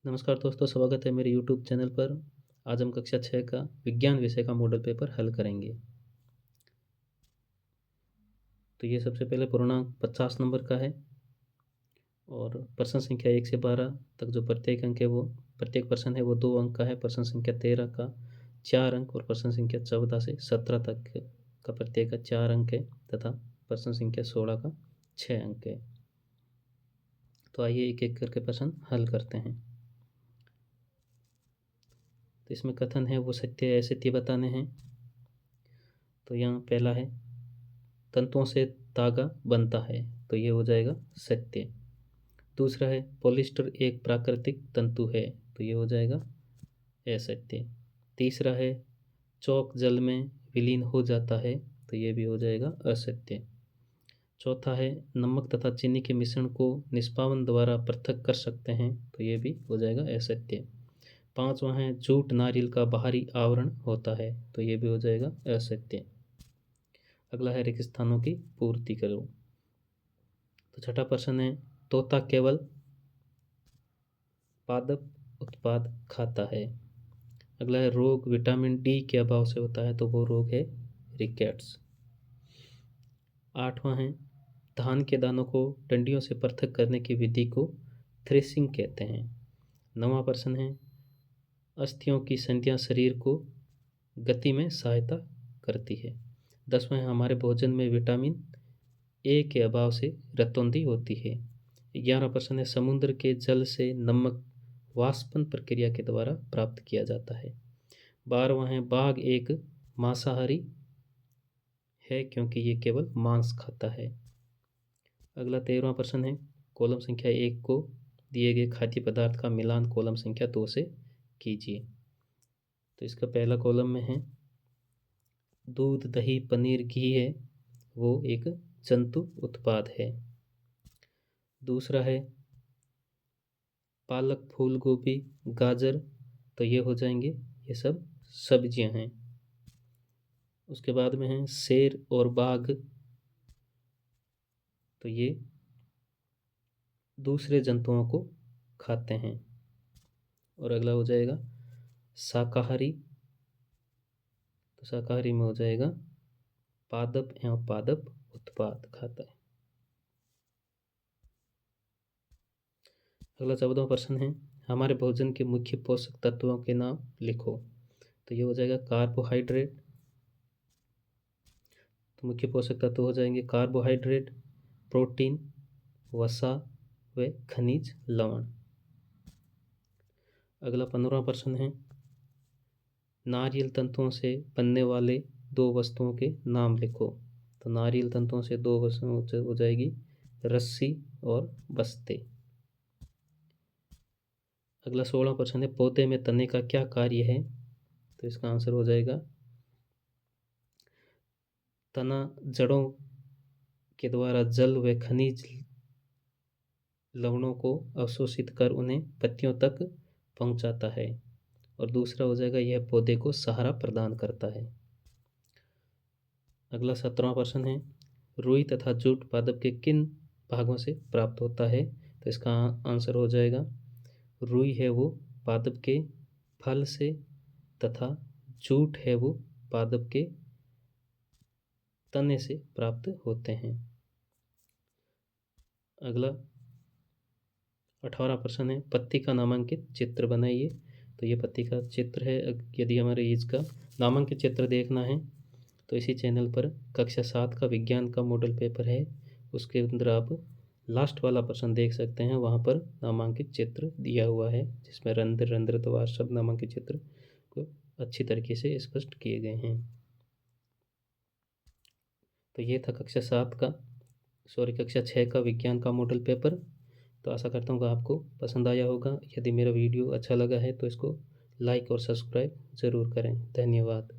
नमस्कार दोस्तों, स्वागत है मेरे यूट्यूब चैनल पर। आज हम कक्षा 6 का विज्ञान विषय का मॉडल पेपर हल करेंगे। तो ये सबसे पहले पूर्णांक 50 नंबर का है और प्रश्न संख्या 1 से 12 तक जो प्रत्येक अंक है वो प्रत्येक प्रश्न है वो 2 अंक का है। प्रश्न संख्या 13 का 4 अंक और प्रश्न संख्या 14 से 17 तक का प्रत्येक का 4 अंक है तथा प्रश्न संख्या 16 का 6 अंक है। तो आइए एक एक करके प्रश्न हल करते हैं। तो इसमें कथन है वो सत्य असत्य बताने हैं। तो यहाँ पहला है तंतुओं से धागा बनता है, तो ये हो जाएगा सत्य। दूसरा है पॉलिस्टर एक प्राकृतिक तंतु है, तो ये हो जाएगा असत्य। तीसरा है चौक जल में विलीन हो जाता है, तो ये भी हो जाएगा असत्य। चौथा है नमक तथा चीनी के मिश्रण को निष्पावन द्वारा पृथक कर सकते हैं, तो ये भी हो जाएगा असत्य। पांचवा है झूठ नारियल का बाहरी आवरण होता है, तो ये भी हो जाएगा असत्य। अगला है रिक्त स्थानों की पूर्ति करो। तो छठा प्रश्न है तोता केवल पादप उत्पाद खाता है। अगला है रोग विटामिन डी के अभाव से होता है, तो वो रोग है रिकेट्स। आठवां है धान के दानों को डंडियों से पृथक करने की विधि को थ्रेसिंग कहते हैं। नवां प्रश्न है अस्थियों की संधियां शरीर को गति में सहायता करती है। 10वां है हमारे भोजन में विटामिन ए के अभाव से रतौंधी होती है। 11वां प्रश्न है समुद्र के जल से नमक वाष्पन प्रक्रिया के द्वारा प्राप्त किया जाता है। 12वां है बाघ एक मांसाहारी है क्योंकि ये केवल मांस खाता है। अगला 13वां प्रश्न है कॉलम संख्या 1 को दिए गए खाद्य पदार्थ का मिलान कॉलम संख्या 2 से कीजिए। तो इसका पहला कॉलम में है दूध दही पनीर घी है वो एक जंतु उत्पाद है। दूसरा है पालक फूल गोभी गाजर, तो ये हो जाएंगे ये सब सब्जियां हैं। उसके बाद में है शेर और बाघ, तो ये दूसरे जंतुओं को खाते हैं। और अगला हो जाएगा शाकाहारी, तो शाकाहारी में हो जाएगा पादप एवं पादप उत्पाद खाता है। अगला 14वां प्रश्न है हमारे भोजन के मुख्य पोषक तत्वों के नाम लिखो। तो ये हो जाएगा कार्बोहाइड्रेट, तो मुख्य पोषक तत्व हो जाएंगे कार्बोहाइड्रेट, प्रोटीन, वसा व खनिज लवण। अगला 15वां प्रश्न है नारियल तंतुओं से बनने वाले दो वस्तुओं के नाम लिखो। तो नारियल तंतुओं से दो वस्तुएं हो जाएगी रस्सी और बस्ते। अगला 16वां प्रश्न है पौधे में तने का क्या कार्य है। तो इसका आंसर हो जाएगा तना जड़ों के द्वारा जल व खनिज लवणों को अवशोषित कर उन्हें पत्तियों तक पहुंचाता है। और दूसरा हो जाएगा यह पौधे को सहारा प्रदान करता है। अगला 17वां प्रश्न है रुई तथा जूट पादप के किन भागों से प्राप्त होता है। तो इसका आंसर हो जाएगा रुई है वो पादप के फल से तथा जूट है वो पादप के तने से प्राप्त होते हैं। अगला 18वां प्रश्न है पत्ती का नामांकित चित्र बनाइए। तो ये पत्ती का चित्र है। यदि हमारे इसका नामांकित चित्र देखना है तो इसी चैनल पर कक्षा 7 का विज्ञान का मॉडल पेपर है, उसके अंदर आप लास्ट वाला प्रश्न देख सकते हैं। वहाँ पर नामांकित चित्र दिया हुआ है जिसमें रंध्र रंध्रद्वार सब नामांकित चित्र को अच्छी तरीके से स्पष्ट किए गए हैं। तो ये था कक्षा 6 का विज्ञान का मॉडल पेपर। तो आशा करता हूँ कि आपको पसंद आया होगा। यदि मेरा वीडियो अच्छा लगा है तो इसको लाइक और सब्सक्राइब ज़रूर करें। धन्यवाद।